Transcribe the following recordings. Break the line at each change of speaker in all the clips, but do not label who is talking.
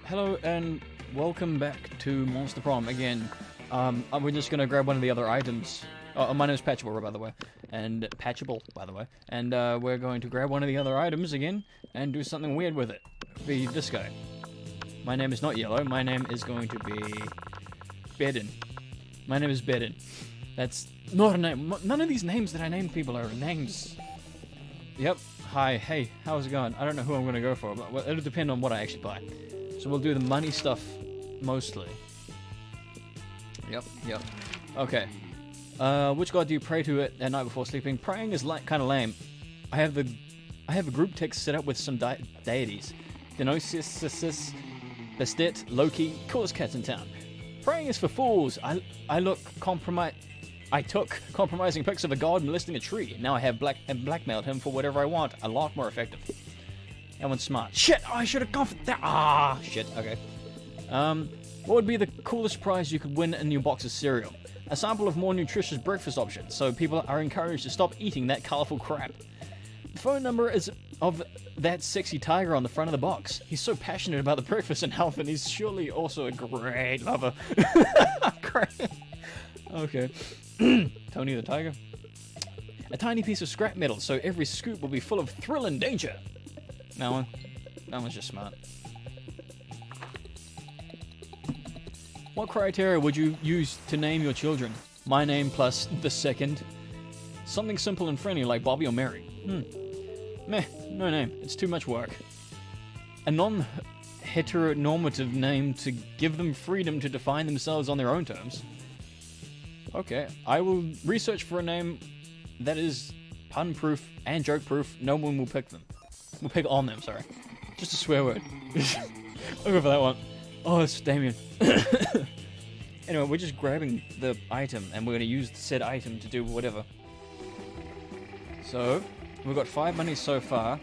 Hello and welcome back to Monster Prom again. We're just gonna grab one of the other items. My name is Patchable, by the way, and Patchable, by the way, and we're going to grab one of the other items again and do something weird with it. Be this guy. My name is not Yellow. My name is going to be Bedin. My name is Bedin. That's not a name. None of these names that I name people are names. Yep. Hi. Hey. How's it going? I don't know who I'm gonna go for, but it'll depend on what I actually buy. So we'll do the money stuff mostly. Yep. Okay. Which god do you pray to at night before sleeping? Praying is kind of lame. I have a group text set up with some deities. Dionysus, Bastet, Loki, coolest cats in town. Praying is for fools. I took compromising pics of a god molesting a tree. Now I have blackmailed him for whatever I want. A lot more effective. That one's smart. Shit! Oh, I should have gone for that. Ah, shit. Okay. What would be the coolest prize you could win in your box of cereal? A sample of more nutritious breakfast options, so people are encouraged to stop eating that colorful crap. The phone number is of that sexy tiger on the front of the box. He's so passionate about the breakfast and health, and he's surely also a great lover. Great. Okay. Tony the tiger. A tiny piece of scrap metal, so every scoop will be full of thrill and danger. That one's just smart. What criteria would you use to name your children? My name plus the second. Something simple and friendly like Bobby or Mary. Meh, no name. It's too much work. A non-heteronormative name to give them freedom to define themselves on their own terms. Okay, I will research for a name that is pun-proof and joke-proof. No one will pick them. We'll pick on them, sorry. Just a swear word. I'll go for that one. Oh, it's Damien. Anyway, we're just grabbing the item, and we're going to use said item to do whatever. So, we've got 5 monies so far.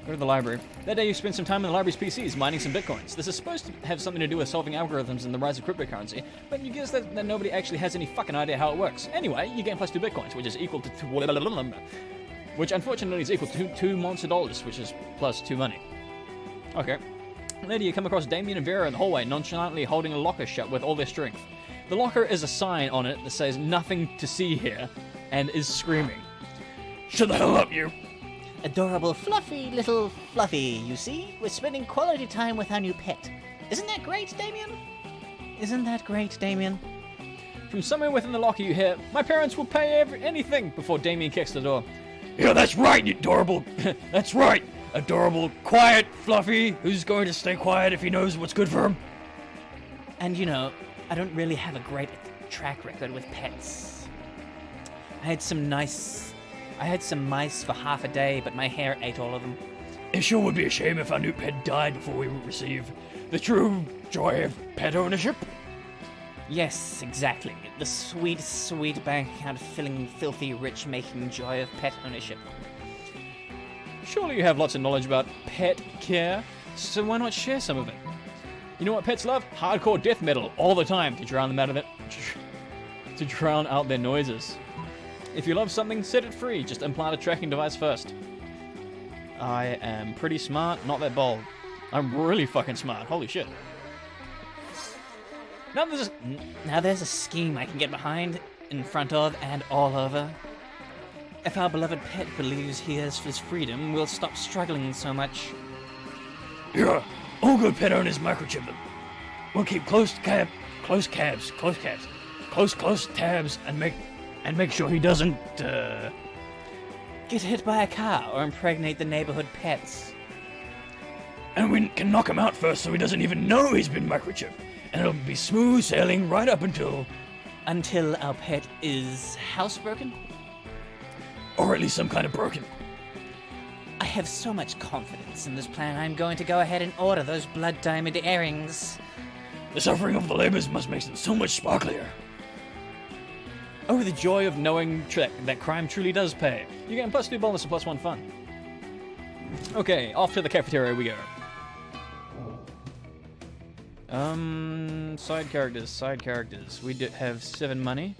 Go to the library. That day you spent some time in the library's PCs mining some bitcoins. This is supposed to have something to do with solving algorithms and the rise of cryptocurrency, but you guess that nobody actually has any fucking idea how it works. Anyway, you gain plus 2 bitcoins, which is equal to which unfortunately is equal to 2 monster dollars, which is plus 2 money. Okay. Later you come across Damien and Vera in the hallway, nonchalantly holding a locker shut with all their strength. The locker is a sign on it that says nothing to see here, and is screaming. Shut the hell up, you!
Adorable, fluffy little Fluffy, you see? We're spending quality time with our new pet. Isn't that great, Damien? Isn't that great, Damien?
From somewhere within the locker you hear, my parents will pay anything, before Damien kicks the door.
Yeah, that's right, you adorable. That's right, adorable, quiet Fluffy, who's going to stay quiet if he knows what's good for him.
And you know, I don't really have a great track record with pets. I had some mice for half a day, but my hair ate all of them.
It sure would be a shame if our new pet died before we receive the true joy of pet ownership.
Yes, exactly. The sweet, sweet bank account filling filthy rich making joy of pet ownership.
Surely you have lots of knowledge about pet care, so why not share some of it? You know what pets love? Hardcore death metal all the time to drown out their noises. If you love something, set it free. Just implant a tracking device first. I am pretty smart, not that bold. I'm really fucking smart. Holy shit.
Now there's a scheme I can get behind, in front of, and all over. If our beloved pet believes he has his freedom, we'll stop struggling so much.
Yeah, all good pet owners microchip them. We'll keep close tabs, and make sure he doesn't,
get hit by a car or impregnate the neighborhood pets.
And we can knock him out first so he doesn't even know he's been microchipped. And it'll be smooth sailing right up until
our pet is housebroken?
Or at least some kind of broken.
I have so much confidence in this plan, I'm going to go ahead and order those blood diamond earrings.
The suffering of the labors must make them so much sparklier.
Oh, the joy of knowing that crime truly does pay. You get plus 2 bonus and plus 1 fun. Okay, off to the cafeteria we go. Side characters. We have 7 money.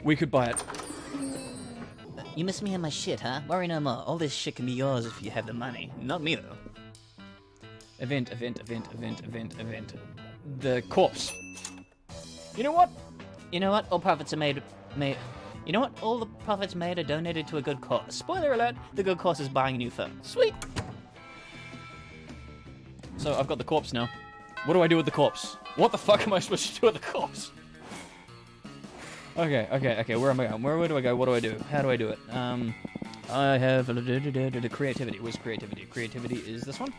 We could buy it.
You miss me and my shit, huh? Worry no more. All this shit can be yours if you have the money.
Not me, though. Event. The corpse. You know what?
You know what? All profits are made. You know what? All the profits made are donated to a good cause. Spoiler alert: the good cause is buying a new phone. Sweet.
So I've got the corpse now. What do I do with the corpse? What the fuck am I supposed to do with the corpse? Okay. Where am I going? Where do I go? What do I do? How do I do it? I have creativity. Where's creativity? Creativity is this one.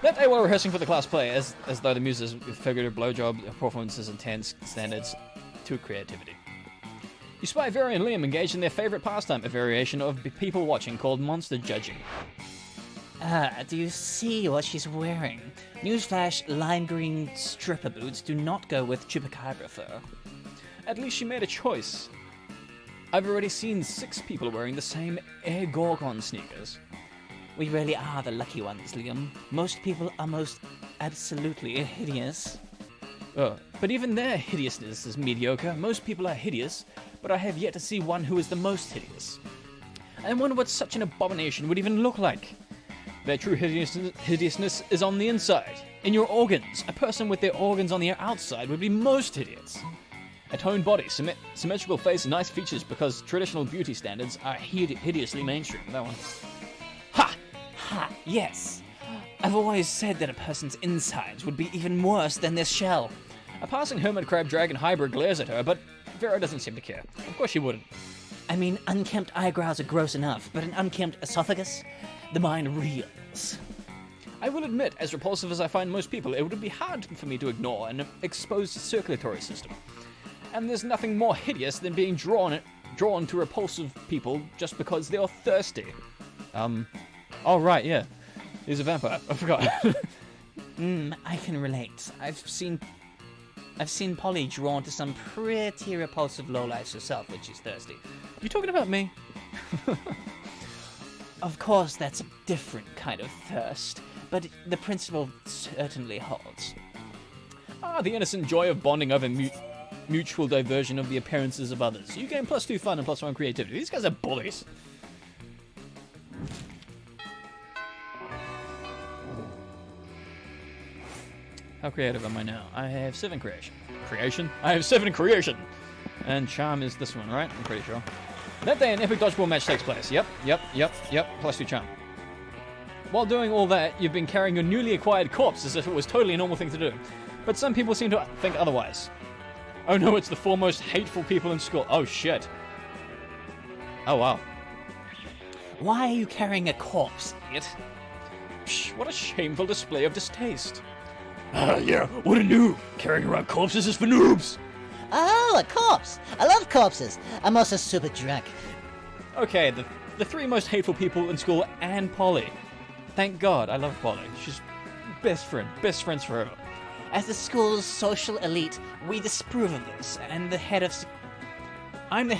That day while rehearsing for the class play, as though the muses figurative blowjob performances and tense standards to creativity. You spy Very and Liam engaged in their favorite pastime, a variation of people watching called monster judging.
Do you see what she's wearing? Newsflash, lime green stripper boots do not go with chupacabra fur.
At least she made a choice. I've already seen 6 people wearing the same Air Gorgon sneakers.
We really are the lucky ones, Liam. Most people are most absolutely hideous.
But even their hideousness is mediocre. Most people are hideous, but I have yet to see one who is the most hideous. I wonder what such an abomination would even look like. Their true hideousness is on the inside, in your organs. A person with their organs on the outside would be most hideous. A toned body, symmetrical face, and nice features because traditional beauty standards are hideously mainstream. That one.
Ha! Ha! Yes! I've always said that a person's insides would be even worse than their shell.
A passing hermit crab dragon hybrid glares at her, but Vera doesn't seem to care. Of course she wouldn't.
I mean, unkempt eyebrows are gross enough, but an unkempt esophagus? The mind reels.
I will admit, as repulsive as I find most people, it would be hard for me to ignore an exposed circulatory system. And there's nothing more hideous than being drawn to repulsive people just because they are thirsty. Oh right, yeah. He's a vampire. I forgot.
I can relate. I've seen Polly drawn to some pretty repulsive lowlifes herself when she's thirsty.
You talking about me?
Of course, that's a different kind of thirst, but the principle certainly holds.
The innocent joy of bonding over mutual diversion of the appearances of others. You gain +2 fun and +1 creativity. These guys are bullies. How creative am I now? I have 7 creation. Creation? I have 7 creation! And charm is this one, right? I'm pretty sure. That day, an epic dodgeball match takes place. Yep. +2 charm. While doing all that, you've been carrying your newly acquired corpse as if it was totally a normal thing to do. But some people seem to think otherwise. Oh no, it's the 4 most hateful people in school. Oh shit. Oh wow.
Why are you carrying a corpse, idiot?
Psh, what a shameful display of distaste.
Yeah, what a noob! Carrying around corpses is for noobs!
Oh, a corpse! I love corpses. I'm also super drunk.
Okay, the 3 most hateful people in school and Polly. Thank God, I love Polly. She's best friends forever.
As the school's social elite, we disapprove of this, and I'm the head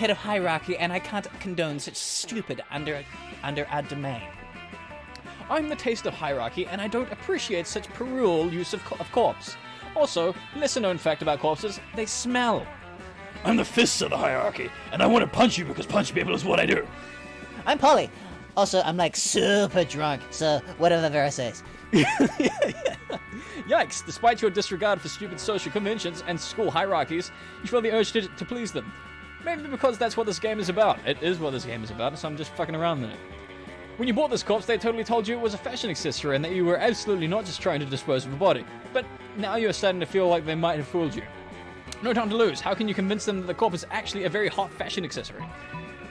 of hierarchy, and I can't condone such stupid under our domain.
I'm the taste of hierarchy, and I don't appreciate such puerile use of corpse. Also, lesser known fact about corpses, they smell.
I'm the fists of the hierarchy, and I want to punch you because punching people is what I do.
I'm Polly. Also, I'm like super drunk, so whatever Vera says.
Yikes, despite your disregard for stupid social conventions and school hierarchies, you feel the urge to please them. Maybe because that's what this game is about. It is what this game is about, so I'm just fucking around in it. When you bought this corpse, they totally told you it was a fashion accessory and that you were absolutely not just trying to dispose of a body. But now you're starting to feel like they might have fooled you. No time to lose. How can you convince them that the corpse is actually a very hot fashion accessory?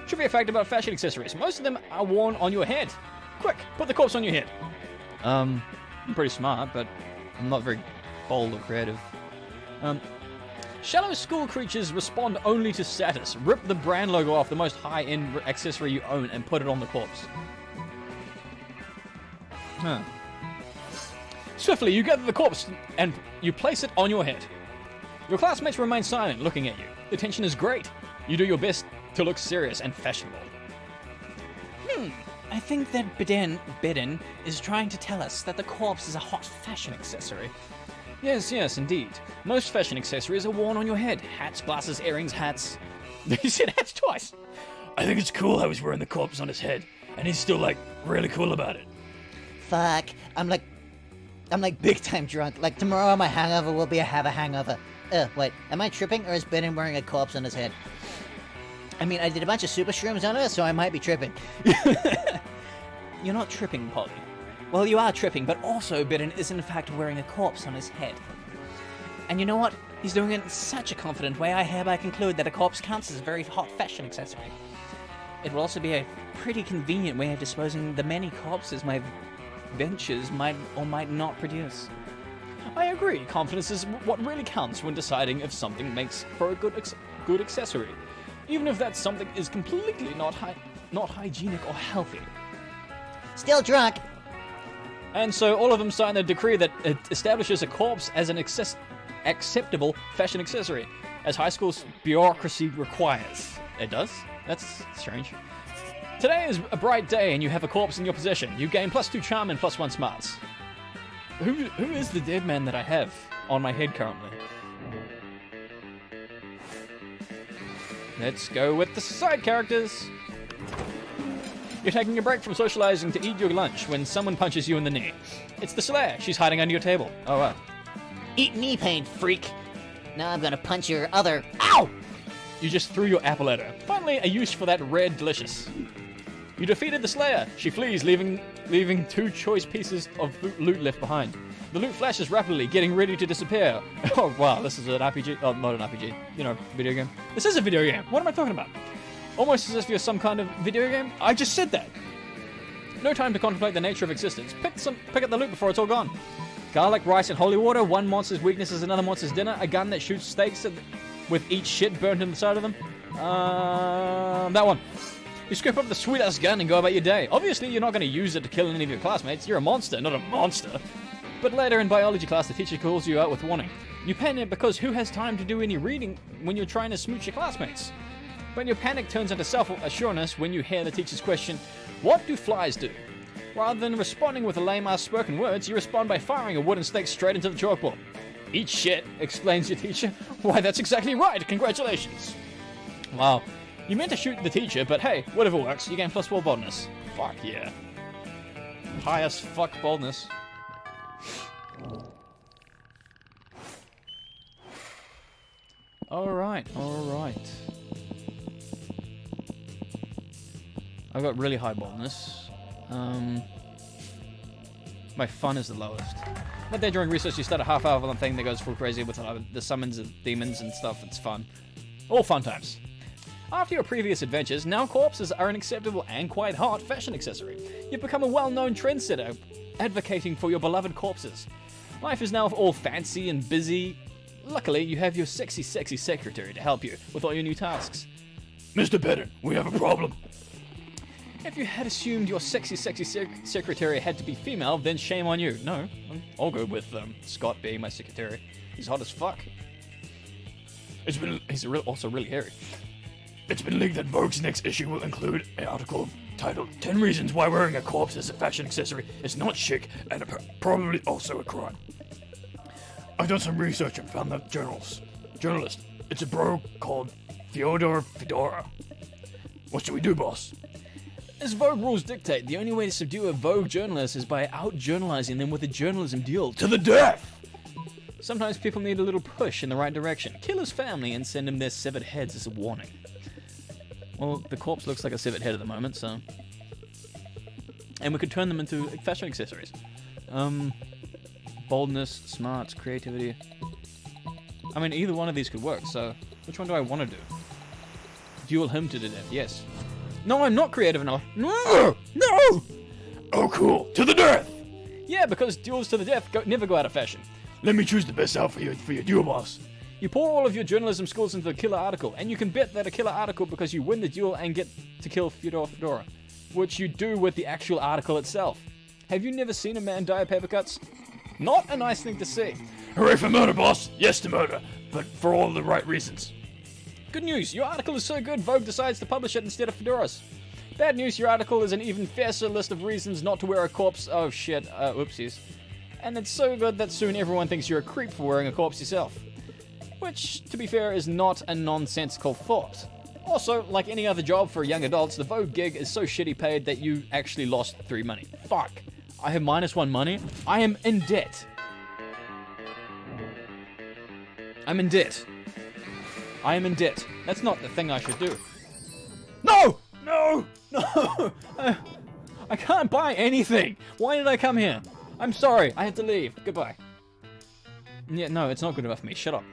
Should be a fact about fashion accessories. Most of them are worn on your head. Quick, put the corpse on your head. I'm pretty smart, but I'm not very bold or creative. Shallow school creatures respond only to status. Rip the brand logo off the most high-end accessory you own and put it on the corpse. Swiftly, you gather the corpse and you place it on your head. Your classmates remain silent, looking at you. The tension is great. You do your best to look serious and fashionable.
I think that Bidden is trying to tell us that the corpse is a hot fashion accessory.
Yes, indeed. Most fashion accessories are worn on your head. Hats, glasses, earrings, hats. You said hats twice.
I think it's cool how he's wearing the corpse on his head, and he's still, like, really cool about it.
Fuck. I'm like I'm like big time drunk. Like tomorrow my hangover will be have a hangover. Wait, am I tripping or is Ben wearing a corpse on his head? I mean, I did a bunch of super shrooms on her, so I might be tripping.
You're not tripping, Polly. Well, you are tripping, but also Bidden is in fact wearing a corpse on his head. And you know what? He's doing it in such a confident way, I hereby conclude that a corpse counts as a very hot fashion accessory. It will also be a pretty convenient way of disposing the many corpses my ventures might or might not produce.
I agree. Confidence is what really counts when deciding if something makes for a good accessory, even if that something is completely not hygienic or healthy.
Still drunk.
And so all of them sign the decree that it establishes a corpse as an acceptable fashion accessory, as high school's bureaucracy requires. It does? That's strange. Today is a bright day and you have a corpse in your possession. You gain +2 charm and +1 smarts. Who is the dead man that I have on my head currently? Let's go with the side characters. You're taking a break from socializing to eat your lunch when someone punches you in the knee. It's the Slayer. She's hiding under your table. Oh, wow.
Eat knee pain, freak. Now I'm gonna punch your other. Ow!
You just threw your apple at her. Finally, a use for that red delicious. You defeated the Slayer. She flees, leaving 2 choice pieces of loot left behind. The loot flashes rapidly, getting ready to disappear. Oh, wow, this is an RPG. Oh, not an RPG. You know, video game. This is a video game. What am I talking about? Almost as if you're some kind of video game. I just said that. No time to contemplate the nature of existence. Pick up the loot before it's all gone. Garlic, rice, and holy water. One monster's weakness is another monster's dinner. A gun that shoots steaks with each shit burnt inside of them. That one. You scoop up the sweet-ass gun and go about your day. Obviously, you're not going to use it to kill any of your classmates. You're a monster, not a monster. But later in biology class, the teacher calls you out with warning. You panic because who has time to do any reading when you're trying to smooch your classmates? But your panic turns into self-assuredness when you hear the teacher's question, what do flies do? Rather than responding with lame-ass spoken words, you respond by firing a wooden stake straight into the chalkboard. Eat shit, explains your teacher. Why, that's exactly right. Congratulations. Wow. You meant to shoot the teacher, but hey, whatever works. You gain +4 boldness. Fuck yeah. High as fuck boldness. Alright. I've got really high boldness. My fun is the lowest. But there during research, you start a half-hour thing that goes full crazy with the summons of demons and stuff. It's fun. All fun times. After your previous adventures, now corpses are an acceptable and quite hot fashion accessory. You've become a well-known trendsetter, advocating for your beloved corpses. Life is now all fancy and busy. Luckily, you have your sexy secretary to help you with all your new tasks.
Mr. Benton, we have a problem.
If you had assumed your sexy secretary had to be female, then shame on you. No, I'll go with Scott being my secretary. He's hot as fuck. He's also really hairy.
It's been leaked that Vogue's next issue will include an article titled 10 Reasons Why Wearing a Corpse as a Fashion Accessory is Not Chic and Probably Also a Crime. I've done some research and found that journalist, it's a bro called Fyodor Fedora. What should we do, boss?
As Vogue rules dictate, the only way to subdue a Vogue journalist is by out-journalizing them with a journalism deal to the death! Sometimes people need a little push in the right direction. Kill his family and send him their severed heads as a warning. Well, the corpse looks like a severed head at the moment, so... And we could turn them into fashion accessories. Boldness, smarts, creativity... I mean, either one of these could work, so... Which one do I want to do? Duel him to the death, yes. No, I'm not creative enough. No! No!
Oh, cool. To the death!
Yeah, because duels to the death never go out of fashion.
Let me choose the best outfit for your duel, boss.
You pour all of your journalism skills into the killer article, and you can bet that a killer article because you win the duel and get to kill Fedora, which you do with the actual article itself. Have you never seen a man die of paper cuts? Not a nice thing to see.
Hooray for murder, boss! Yes to murder, but for all the right reasons.
Good news, your article is so good Vogue decides to publish it instead of Fedora's. Bad news, your article is an even fiercer list of reasons not to wear a corpse. Oh shit, oopsies. And it's so good that soon everyone thinks you're a creep for wearing a corpse yourself. Which, to be fair, is not a nonsensical thought. Also, like any other job for young adults, the Vogue gig is so shitty paid that you actually lost 3 money. Fuck. I have -1 money. I am in debt. I'm in debt. I am in debt. That's not the thing I should do. No! No! No! I can't buy anything. Why did I come here? I'm sorry. I have to leave. Goodbye. Yeah, no, it's not good enough for me. Shut up.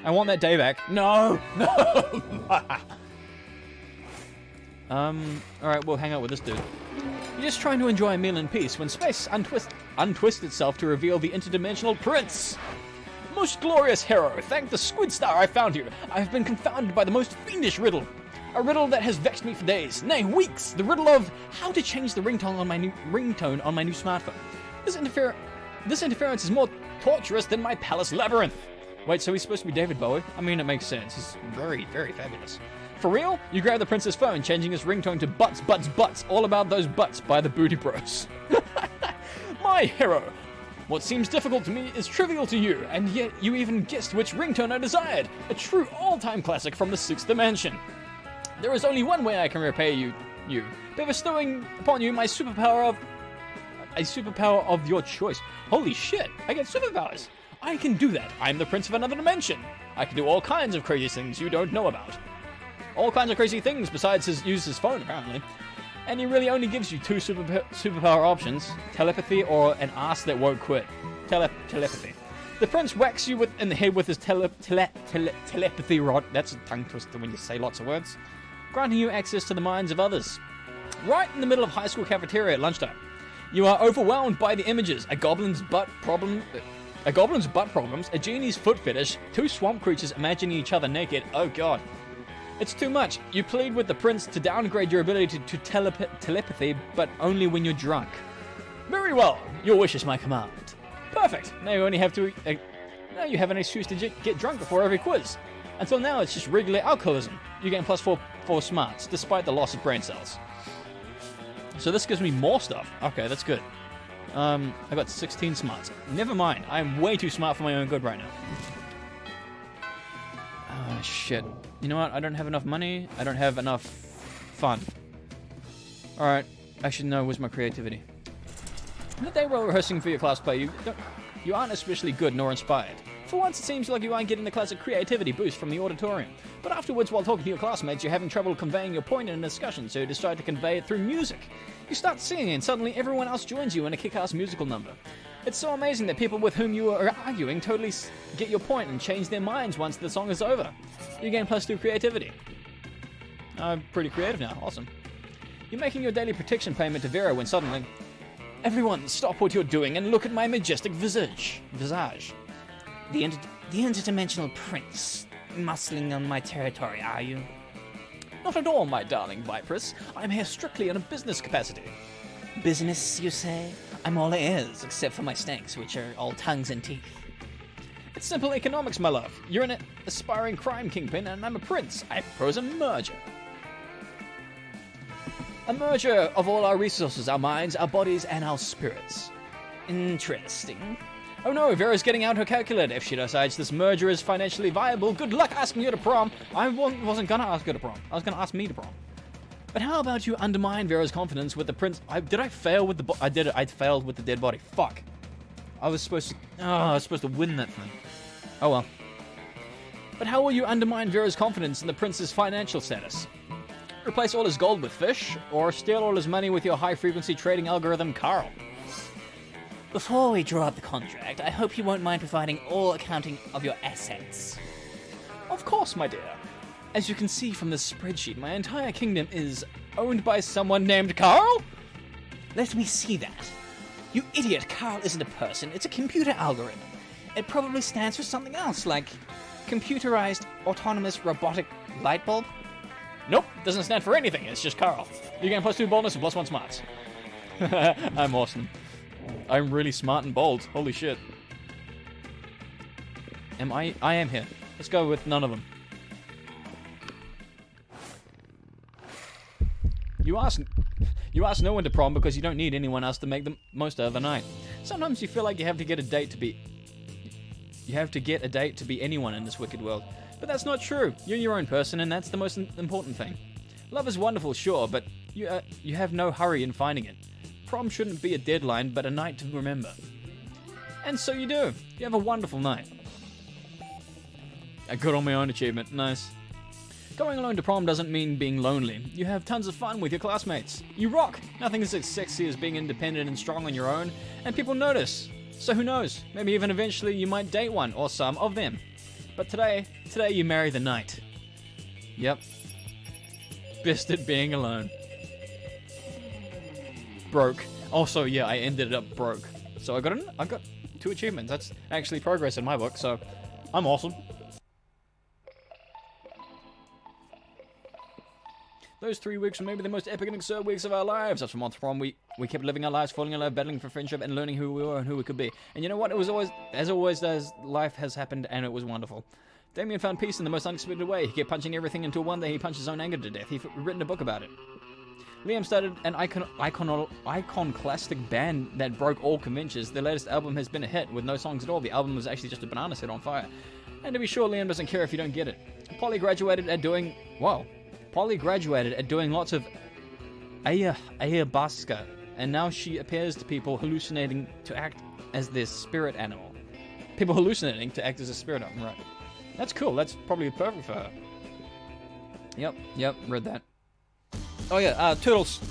I want that day back. No! No! Alright, we'll hang out with this dude. You're just trying to enjoy a meal in peace when space untwists itself to reveal the interdimensional prince. Most glorious hero, thank the squid star I found you. I have been confounded by the most fiendish riddle. A riddle that has vexed me for days, nay, weeks. The riddle of how to change the ringtone on my new smartphone. This interference is more torturous than my palace labyrinth. Wait, so he's supposed to be David Bowie? I mean, it makes sense. He's very, very fabulous. For real? You grab the prince's phone, changing his ringtone to Butts, Butts, Butts, all about those butts by the Booty Bros. My hero! What seems difficult to me is trivial to you, and yet you even guessed which ringtone I desired. A true all-time classic from the 6th dimension. There is only one way I can repay you, by bestowing upon you my superpower of your choice. Holy shit, I get superpowers. I can do that. I'm the prince of another dimension. I can do all kinds of crazy things you don't know about. All kinds of crazy things besides use his phone, apparently. And he really only gives you 2 superpower options. Telepathy or an ass that won't quit. Telepathy. The prince whacks you in the head with his telepathy rod. That's a tongue twister when you say lots of words. Granting you access to the minds of others. Right in the middle of high school cafeteria at lunchtime. You are overwhelmed by the images. A goblin's butt problems, a genie's foot fetish, 2 swamp creatures imagining each other naked. Oh god. It's too much. You plead with the prince to downgrade your ability to telepathy, but only when you're drunk. Very well. Your wish is my command. Perfect. Now you only have to... now you have an excuse to get drunk before every quiz. Until now, it's just regular alcoholism. You gain +4 smarts, despite the loss of brain cells. So this gives me more stuff. Okay, that's good. I got 16 smarts. Never mind. I'm way too smart for my own good right now. Oh, shit. You know what? I don't have enough money. I don't have enough fun. Alright. Actually, no. Where's my creativity? The day while rehearsing for your class play, you aren't especially good nor inspired. For once, it seems like you aren't getting the classic creativity boost from the auditorium. But afterwards, while talking to your classmates, you're having trouble conveying your point in a discussion, so you decide to convey it through music. You start singing, and suddenly everyone else joins you in a kick-ass musical number. It's so amazing that people with whom you are arguing totally get your point and change their minds once the song is over. You gain +2 creativity. I'm pretty creative now. Awesome. You're making your daily protection payment to Vera when suddenly... Everyone, stop what you're doing and look at my majestic visage.
The interdimensional prince, muscling on my territory, are you?
Not at all, my darling Vipress. I'm here strictly in a business capacity.
Business, you say? I'm all ears, except for my snakes, which are all tongues and teeth.
It's simple economics, my love. You're an aspiring crime kingpin, and I'm a prince. I propose a merger. A merger of all our resources, our minds, our bodies, and our spirits.
Interesting.
Oh no, Vera's getting out her calculator. If she decides this merger is financially viable, good luck asking her to prom. I wasn't gonna ask her to prom. I was gonna ask me to prom. But how about you undermine Vera's confidence with the prince? Did I fail with the... I did it. I failed with the dead body. Fuck. I was supposed to... Oh, I was supposed to win that thing. Oh well. But how will you undermine Vera's confidence in the prince's financial status? Replace all his gold with fish? Or steal all his money with your high-frequency trading algorithm, Carl?
Before we draw up the contract, I hope you won't mind providing all accounting of your assets.
Of course, my dear. As you can see from this spreadsheet, my entire kingdom is owned by someone named Carl?
Let me see that. You idiot, Carl isn't a person, it's a computer algorithm. It probably stands for something else, like computerized autonomous robotic light bulb?
Nope, doesn't stand for anything, it's just Carl. You gain +2 boldness and +1 smarts. I'm awesome. I'm really smart and bold. Holy shit. I am here. Let's go with none of them. You ask no one to prom because you don't need anyone else to make the most of the night. Sometimes you feel like you have to get a date to be anyone in this wicked world. But that's not true. You're your own person, and that's the most important thing. Love is wonderful, sure, but you have no hurry in finding it. prom shouldn't be a deadline, but a night to remember. And so you do. You have a wonderful night. I got on my own achievement. Nice. Going alone to prom doesn't mean being lonely. You have tons of fun with your classmates. You rock. Nothing is as sexy as being independent and strong on your own, and people notice. So who knows? Maybe even eventually you might date one or some of them. But today you marry the night. Yep. Best at being alone. Broke. Also, yeah, I ended up broke. So I got 2 achievements. That's actually progress in my book, so I'm awesome. Those 3 weeks were maybe the most epic and absurd weeks of our lives. That's from Monster Prom. We kept living our lives, falling in love, battling for friendship, and learning who we were and who we could be. And you know what? It was always, life has happened, and it was wonderful. Damien found peace in the most unexpected way. He kept punching everything until one day he punched his own anger to death. He'd written a book about it. Liam started an iconoclastic band that broke all conventions. Their latest album has been a hit with no songs at all. The album was actually just a banana set on fire. And to be sure, Liam doesn't care if you don't get it. Polly graduated at doing lots of ayahuasca, and now she appears to people hallucinating to act as this spirit animal. People hallucinating to act as a spirit animal, right? That's cool. That's probably perfect for her. Yep, read that. Oh yeah, Toodles.